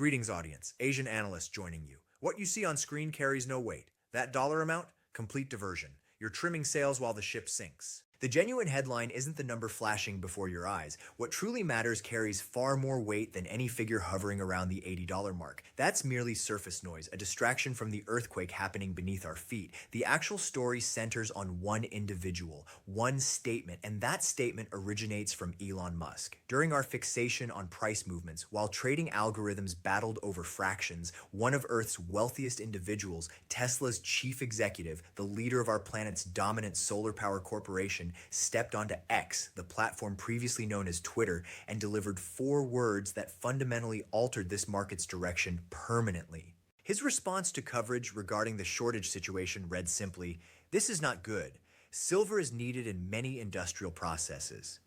Greetings, audience. Asian analyst joining you. What you see on screen carries no weight. That dollar amount? Complete diversion. You're trimming sails while the ship sinks. The genuine headline isn't the number flashing before your eyes. What truly matters carries far more weight than any figure hovering around the $80 mark. That's merely surface noise, a distraction from the earthquake happening beneath our feet. The actual story centers on one individual, one statement, and that statement originates from Elon Musk. During our fixation on price movements, while trading algorithms battled over fractions, one of Earth's wealthiest individuals, Tesla's chief executive, the leader of our planet's dominant solar power corporation, stepped onto X, the platform previously known as Twitter, and delivered 4 words that fundamentally altered this market's direction permanently. His response to coverage regarding the shortage situation read simply, "This is not good. Silver is needed in many industrial processes."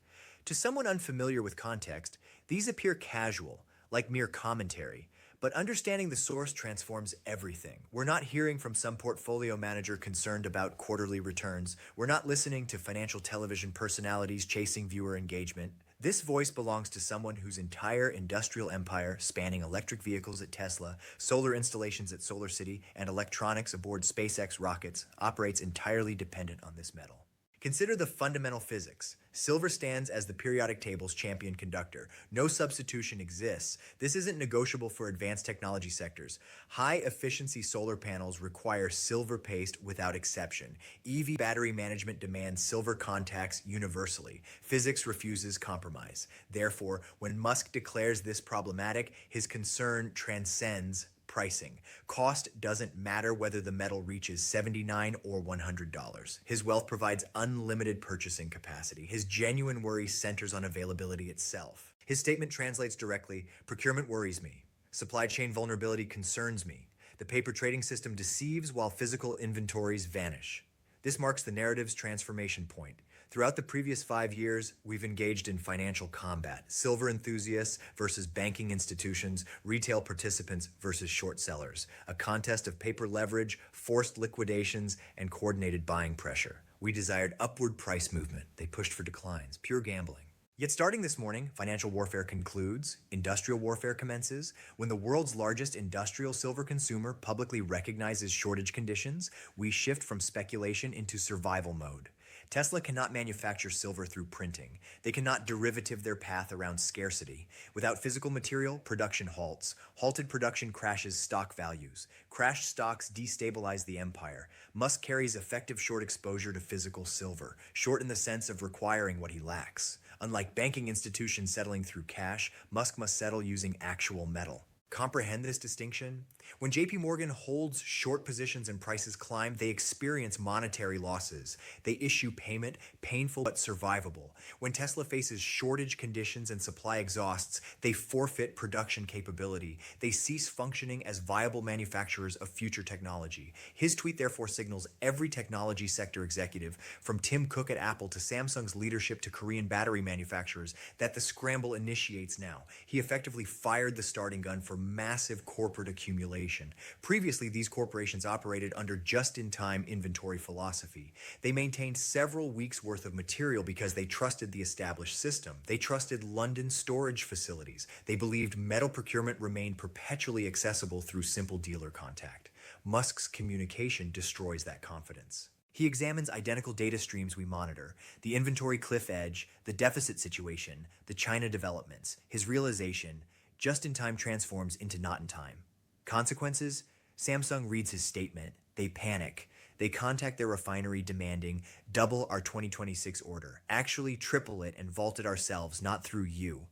To someone unfamiliar with context, these appear casual, like mere commentary. But understanding the source transforms everything. We're not hearing from some portfolio manager concerned about quarterly returns. We're not listening to financial television personalities chasing viewer engagement. This voice belongs to someone whose entire industrial empire, spanning electric vehicles at Tesla, solar installations at Solar City, and electronics aboard SpaceX rockets, operates entirely dependent on this metal. Consider the fundamental physics. Silver stands as the periodic table's champion conductor. No substitution exists. This isn't negotiable for advanced technology sectors. High-efficiency solar panels require silver paste without exception. EV battery management demands silver contacts universally. Physics refuses compromise. Therefore, when Musk declares this problematic, his concern transcends pricing. Cost doesn't matter whether the metal reaches $79 or $100. His wealth provides unlimited purchasing capacity. His genuine worry centers on availability itself. His statement translates directly, "Procurement worries me. Supply chain vulnerability concerns me. The paper trading system deceives while physical inventories vanish." This marks the narrative's transformation point. Throughout the previous 5 years, we've engaged in financial combat. Silver enthusiasts versus banking institutions, retail participants versus short sellers. A contest of paper leverage, forced liquidations, and coordinated buying pressure. We desired upward price movement. They pushed for declines. Pure gambling. Yet starting this morning, financial warfare concludes, industrial warfare commences. When the world's largest industrial silver consumer publicly recognizes shortage conditions, we shift from speculation into survival mode. Tesla cannot manufacture silver through printing. They cannot derivative their path around scarcity. Without physical material, production halts. Halted production crashes stock values. Crashed stocks destabilize the empire. Musk carries effective short exposure to physical silver, short in the sense of requiring what he lacks. Unlike banking institutions settling through cash, Musk must settle using actual metal. Comprehend this distinction? When JP Morgan holds short positions and prices climb, they experience monetary losses. They issue payment, painful but survivable. When Tesla faces shortage conditions and supply exhausts, they forfeit production capability. They cease functioning as viable manufacturers of future technology. His tweet therefore signals every technology sector executive, from Tim Cook at Apple to Samsung's leadership to Korean battery manufacturers, that the scramble initiates now. He effectively fired the starting gun for massive corporate accumulation. Previously, these corporations operated under just-in-time inventory philosophy. They maintained several weeks' worth of material because they trusted the established system. They trusted London storage facilities. They believed metal procurement remained perpetually accessible through simple dealer contact. Musk's communication destroys that confidence. He examines identical data streams we monitor, the inventory cliff edge, the deficit situation, the China developments. His realization, just-in-time transforms into not-in-time. Consequences? Samsung reads his statement. They panic. They contact their refinery demanding, "Double our 2026 order. Actually triple it and vault it ourselves, not through you."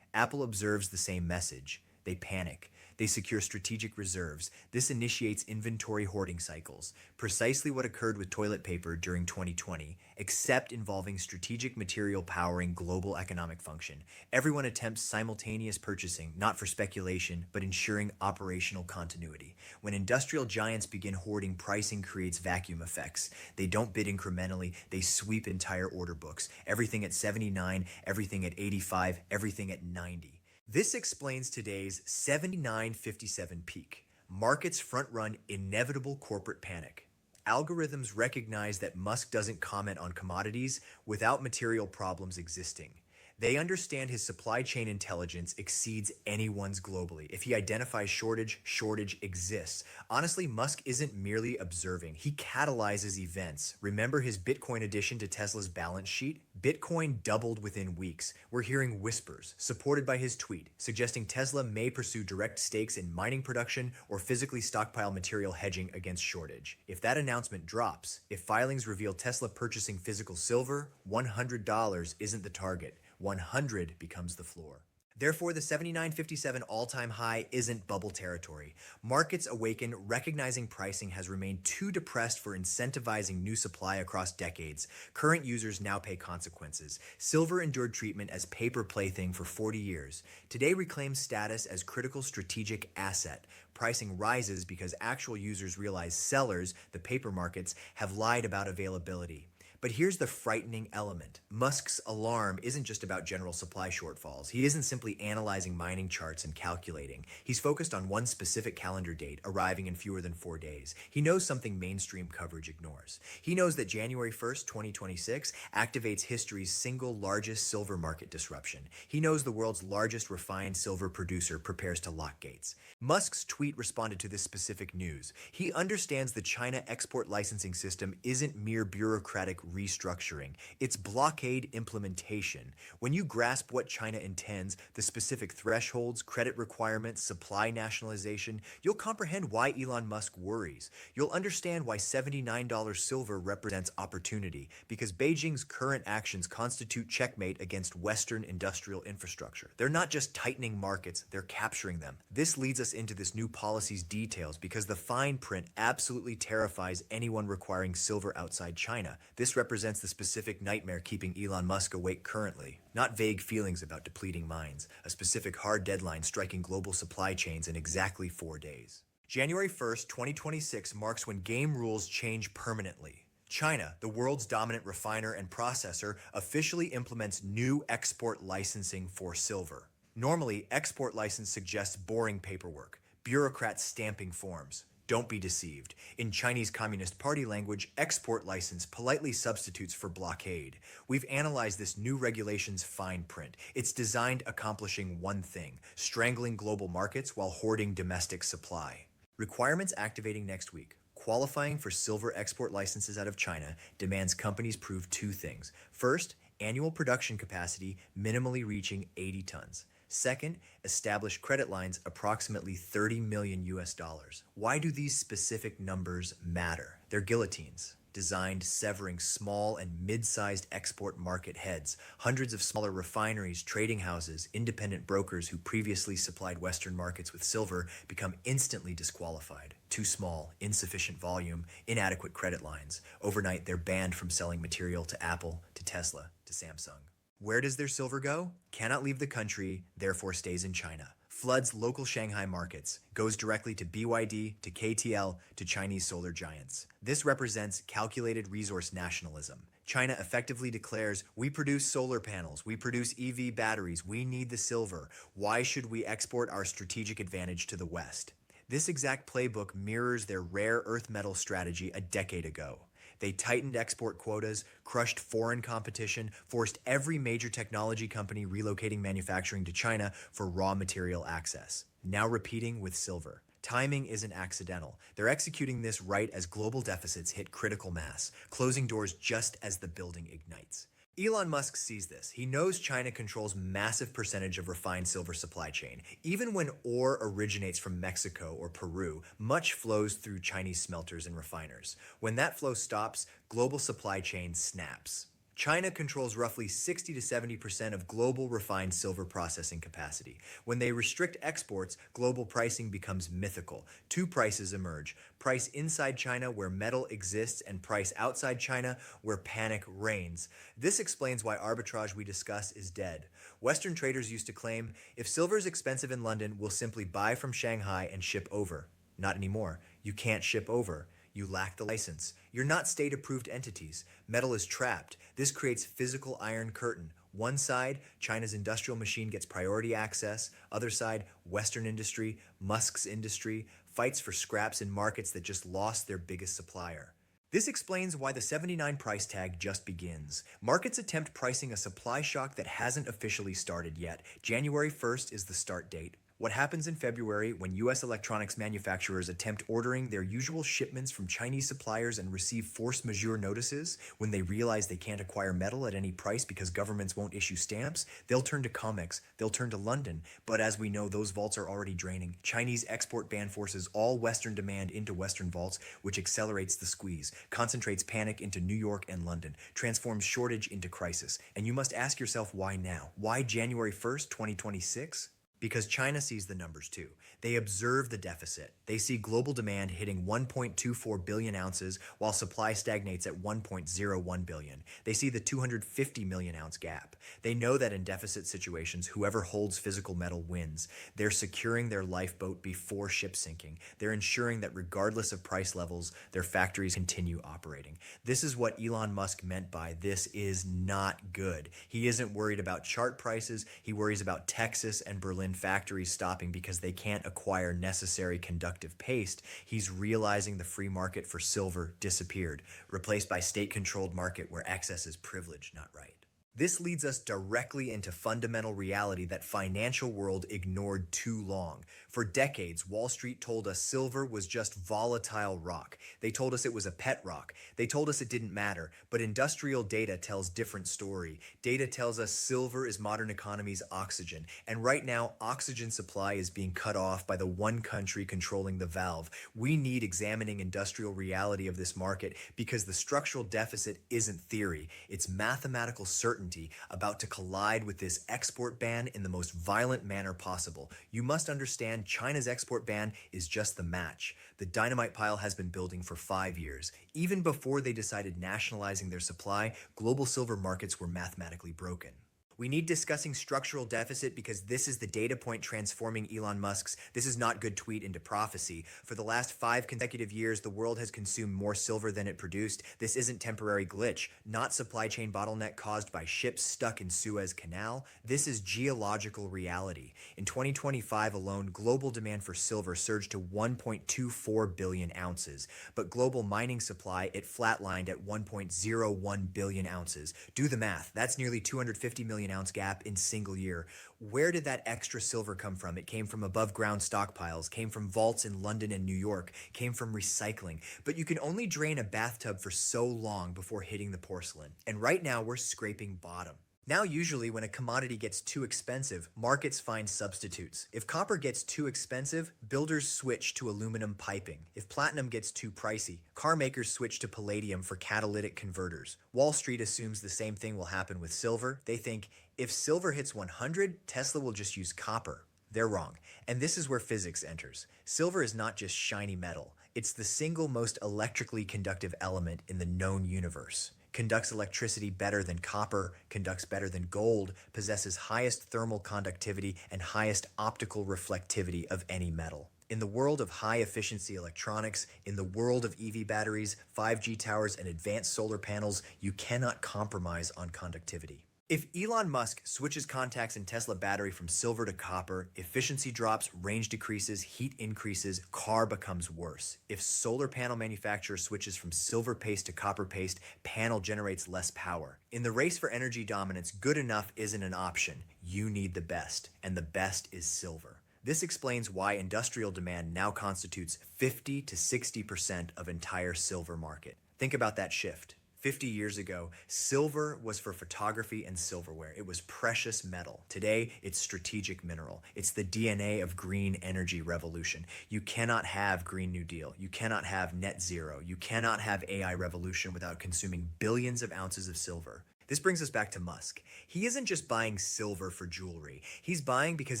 Apple observes the same message. They panic. They secure strategic reserves. This initiates inventory hoarding cycles, precisely what occurred with toilet paper during 2020, except involving strategic material powering global economic function. Everyone attempts simultaneous purchasing, not for speculation, but ensuring operational continuity. When industrial giants begin hoarding, pricing creates vacuum effects. They don't bid incrementally, they sweep entire order books. Everything at 79, everything at 85, everything at 90. This explains today's 79.57 peak. Markets front-run inevitable corporate panic. Algorithms recognize that Musk doesn't comment on commodities without material problems existing. They understand his supply chain intelligence exceeds anyone's globally. If he identifies shortage, shortage exists. Honestly, Musk isn't merely observing, he catalyzes events. Remember his Bitcoin addition to Tesla's balance sheet? Bitcoin doubled within weeks. We're hearing whispers, supported by his tweet, suggesting Tesla may pursue direct stakes in mining production or physically stockpile material hedging against shortage. If that announcement drops, if filings reveal Tesla purchasing physical silver, $100 isn't the target. 100 becomes the floor. Therefore, the 79.57 all-time high isn't bubble territory. Markets awaken, recognizing pricing has remained too depressed for incentivizing new supply across decades. Current users now pay consequences. Silver endured treatment as paper plaything for 40 years. Today reclaims status as critical strategic asset. Pricing rises because actual users realize sellers, the paper markets, have lied about availability. But here's the frightening element. Musk's alarm isn't just about general supply shortfalls. He isn't simply analyzing mining charts and calculating. He's focused on one specific calendar date, arriving in fewer than 4 days. He knows something mainstream coverage ignores. He knows that January 1st, 2026 activates history's single largest silver market disruption. He knows the world's largest refined silver producer prepares to lock gates. Musk's tweet responded to this specific news. He understands the China export licensing system isn't mere bureaucratic restructuring. It's blockade implementation. When you grasp what China intends, the specific thresholds, credit requirements, supply nationalization, you'll comprehend why Elon Musk worries. You'll understand why $79 silver represents opportunity, because Beijing's current actions constitute checkmate against Western industrial infrastructure. They're not just tightening markets, they're capturing them. This leads us into this new policy's details because the fine print absolutely terrifies anyone requiring silver outside China. This represents the specific nightmare keeping Elon Musk awake currently. Not vague feelings about depleting mines, a specific hard deadline striking global supply chains in exactly 4 days. January 1st, 2026 marks when game rules change permanently. China, the world's dominant refiner and processor, officially implements new export licensing for silver. Normally, export license suggests boring paperwork, bureaucrats stamping forms. Don't be deceived. In Chinese Communist Party language, export license politely substitutes for blockade. We've analyzed this new regulation's fine print. It's designed accomplishing one thing: strangling global markets while hoarding domestic supply. Requirements activating next week. Qualifying for silver export licenses out of China demands companies prove two things. First, annual production capacity minimally reaching 80 tons. Second, establish credit lines approximately 30 million US dollars. Why do these specific numbers matter? They're guillotines, designed severing small and mid-sized export market heads. Hundreds of smaller refineries, trading houses, independent brokers who previously supplied Western markets with silver become instantly disqualified. Too small, insufficient volume, inadequate credit lines. Overnight, they're banned from selling material to Apple, to Tesla, to Samsung. Where does their silver go? Cannot leave the country, therefore stays in China. Floods local Shanghai markets, goes directly to BYD, to KTL, to Chinese solar giants. This represents calculated resource nationalism. China effectively declares, we produce solar panels, we produce EV batteries, we need the silver. Why should we export our strategic advantage to the West? This exact playbook mirrors their rare earth metal strategy a decade ago. They tightened export quotas, crushed foreign competition, forced every major technology company relocating manufacturing to China for raw material access. Now repeating with silver. Timing isn't accidental. They're executing this right as global deficits hit critical mass, closing doors just as the building ignites. Elon Musk sees this. He knows China controls massive percentage of refined silver supply chain. Even when ore originates from Mexico or Peru, much flows through Chinese smelters and refiners. When that flow stops, global supply chain snaps. China controls roughly 60 to 70% of global refined silver processing capacity. When they restrict exports, global pricing becomes mythical. Two prices emerge: price inside China where metal exists, and price outside China where panic reigns. This explains why arbitrage we discuss is dead. Western traders used to claim, if silver is expensive in London, we'll simply buy from Shanghai and ship over. Not anymore. You can't ship over. You lack the license. You're not state-approved entities. Metal is trapped. This creates physical iron curtain. One side, China's industrial machine gets priority access. Other side, Western industry, Musk's industry, fights for scraps in markets that just lost their biggest supplier. This explains why the 79 price tag just begins. Markets attempt pricing a supply shock that hasn't officially started yet. January 1st is the start date. What happens in February when US electronics manufacturers attempt ordering their usual shipments from Chinese suppliers and receive force majeure notices, when they realize they can't acquire metal at any price because governments won't issue stamps, they'll turn to COMEX, they'll turn to London. But as we know, those vaults are already draining. Chinese export ban forces all Western demand into Western vaults, which accelerates the squeeze, concentrates panic into New York and London, transforms shortage into crisis. And you must ask yourself, why now? Why January 1st, 2026? Because China sees the numbers too. They observe the deficit. They see global demand hitting 1.24 billion ounces while supply stagnates at 1.01 billion. They see the 250 million ounce gap. They know that in deficit situations, whoever holds physical metal wins. They're securing their lifeboat before ship sinking. They're ensuring that regardless of price levels, their factories continue operating. This is what Elon Musk meant by "this is not good." He isn't worried about chart prices. He worries about Texas and Berlin factories stopping because they can't acquire necessary conductive paste. He's realizing the free market for silver disappeared, replaced by state-controlled market where access is privilege, not right. This leads us directly into fundamental reality that financial world ignored too long. For decades, Wall Street told us silver was just volatile rock. They told us it was a pet rock. They told us it didn't matter. But industrial data tells different story. Data tells us silver is modern economy's oxygen. And right now, oxygen supply is being cut off by the one country controlling the valve. We need examining industrial reality of this market because the structural deficit isn't theory. It's mathematical certainty about to collide with this export ban in the most violent manner possible. You must understand China's export ban is just the match. The dynamite pile has been building for 5 years. Even before they decided nationalizing their supply, global silver markets were mathematically broken. We need discussing structural deficit because this is the data point transforming Elon Musk's "this is not good" tweet into prophecy. For the last 5 consecutive years, the world has consumed more silver than it produced. This isn't temporary glitch, not supply chain bottleneck caused by ships stuck in Suez Canal. This is geological reality. In 2025 alone, global demand for silver surged to 1.24 billion ounces, but global mining supply, it flatlined at 1.01 billion ounces. Do the math. That's nearly 250 million ounce gap in single year. Where did that extra silver come from? It came from above ground stockpiles, came from vaults in London and New York, came from recycling. But you can only drain a bathtub for so long before hitting the porcelain. And right now we're scraping bottom. Now, usually when a commodity gets too expensive, markets find substitutes. If copper gets too expensive, builders switch to aluminum piping. If platinum gets too pricey, car makers switch to palladium for catalytic converters. Wall Street assumes the same thing will happen with silver. They think if silver hits 100, Tesla will just use copper. They're wrong. And this is where physics enters. Silver is not just shiny metal. It's the single most electrically conductive element in the known universe. Conducts electricity better than copper, conducts better than gold, possesses highest thermal conductivity and highest optical reflectivity of any metal. In the world of high-efficiency electronics, in the world of EV batteries, 5G towers, and advanced solar panels, you cannot compromise on conductivity. If Elon Musk switches contacts in Tesla battery from silver to copper, efficiency drops, range decreases, heat increases, car becomes worse. If solar panel manufacturer switches from silver paste to copper paste, panel generates less power. In the race for energy dominance, good enough isn't an option. You need the best, and the best is silver. This explains why industrial demand now constitutes 50 to 60% of entire silver market. Think about that shift. 50 years ago, silver was for photography and silverware. It was precious metal. Today, it's strategic mineral. It's the DNA of green energy revolution. You cannot have Green New Deal. You cannot have net zero. You cannot have AI revolution without consuming billions of ounces of silver. This brings us back to Musk. He isn't just buying silver for jewelry. He's buying because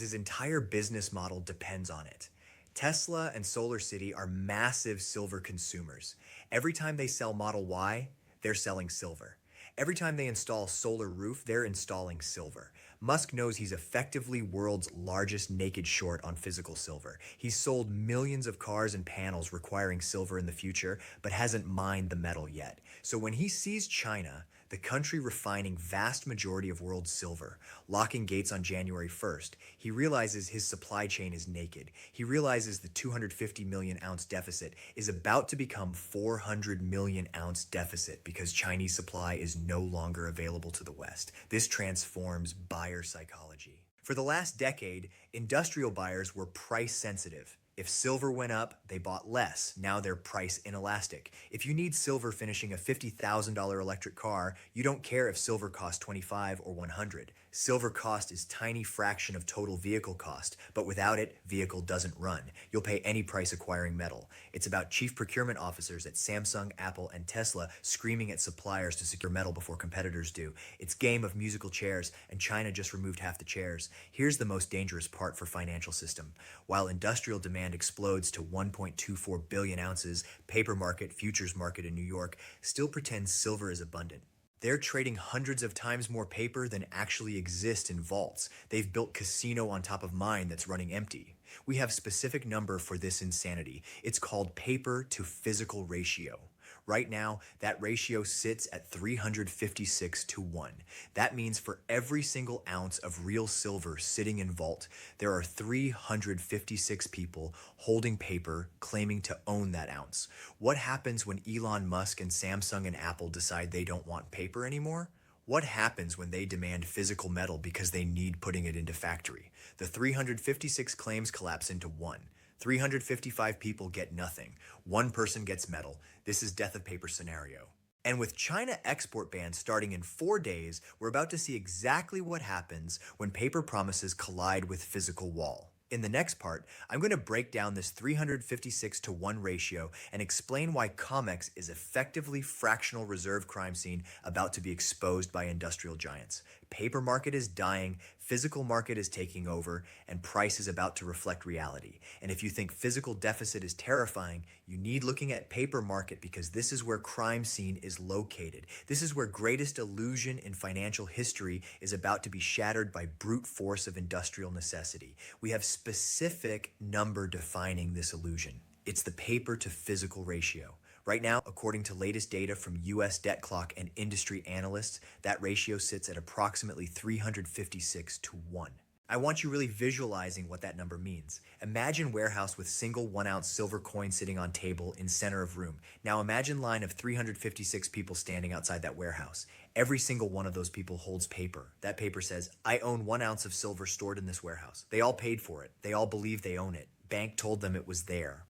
his entire business model depends on it. Tesla and SolarCity are massive silver consumers. Every time they sell Model Y, they're selling silver. Every time they install solar roof, they're installing silver. Musk knows he's effectively world's largest naked short on physical silver. He's sold millions of cars and panels requiring silver in the future, but hasn't mined the metal yet. So when he sees China, the country refining vast majority of world silver, locking gates on January 1st, he realizes his supply chain is naked. He realizes the 250 million ounce deficit is about to become 400 million ounce deficit because Chinese supply is no longer available to the West. This transforms buyer psychology. For the last decade, industrial buyers were price sensitive. If silver went up, they bought less. Now they're price inelastic. If you need silver finishing a $50,000 electric car, you don't care if silver costs 25 or 100. Silver cost is tiny fraction of total vehicle cost, but without it, vehicle doesn't run. You'll pay any price acquiring metal. It's about chief procurement officers at Samsung, Apple, and Tesla screaming at suppliers to secure metal before competitors do. It's game of musical chairs, and China just removed half the chairs. Here's the most dangerous part for financial system. While industrial demand explodes to 1.24 billion ounces, paper market, futures market in New York still pretends silver is abundant. They're trading hundreds of times more paper than actually exist in vaults. They've built casino on top of mine that's running empty. We have specific number for this insanity. It's called paper to physical ratio. Right now, that ratio sits at 356 to 1. That means for every single ounce of real silver sitting in vault, there are 356 people holding paper claiming to own that ounce. What happens when Elon Musk and Samsung and Apple decide they don't want paper anymore? What happens when they demand physical metal because they need putting it into factory? The 356 claims collapse into one. 355 people get nothing. One person gets metal. This is death of paper scenario. And with China export bans starting in 4 days, we're about to see exactly what happens when paper promises collide with physical wall. In the next part, I'm going to break down this 356 to 1 ratio and explain why COMEX is effectively fractional reserve crime scene about to be exposed by industrial giants. Paper market is dying, physical market is taking over, and price is about to reflect reality. And if you think physical deficit is terrifying, you need looking at paper market because this is where crime scene is located. This is where greatest illusion in financial history is about to be shattered by brute force of industrial necessity. We have specific number defining this illusion. It's the paper to physical ratio. Right now, according to latest data from US Debt Clock and industry analysts, that ratio sits at approximately 356 to 1. I want you really visualizing what that number means. Imagine warehouse with single 1 ounce silver coin sitting on table in center of room. Now imagine line of 356 people standing outside that warehouse. Every single one of those people holds paper. That paper says, I own 1 ounce of silver stored in this warehouse. They all paid for it. They all believe they own it. Bank told them it was there.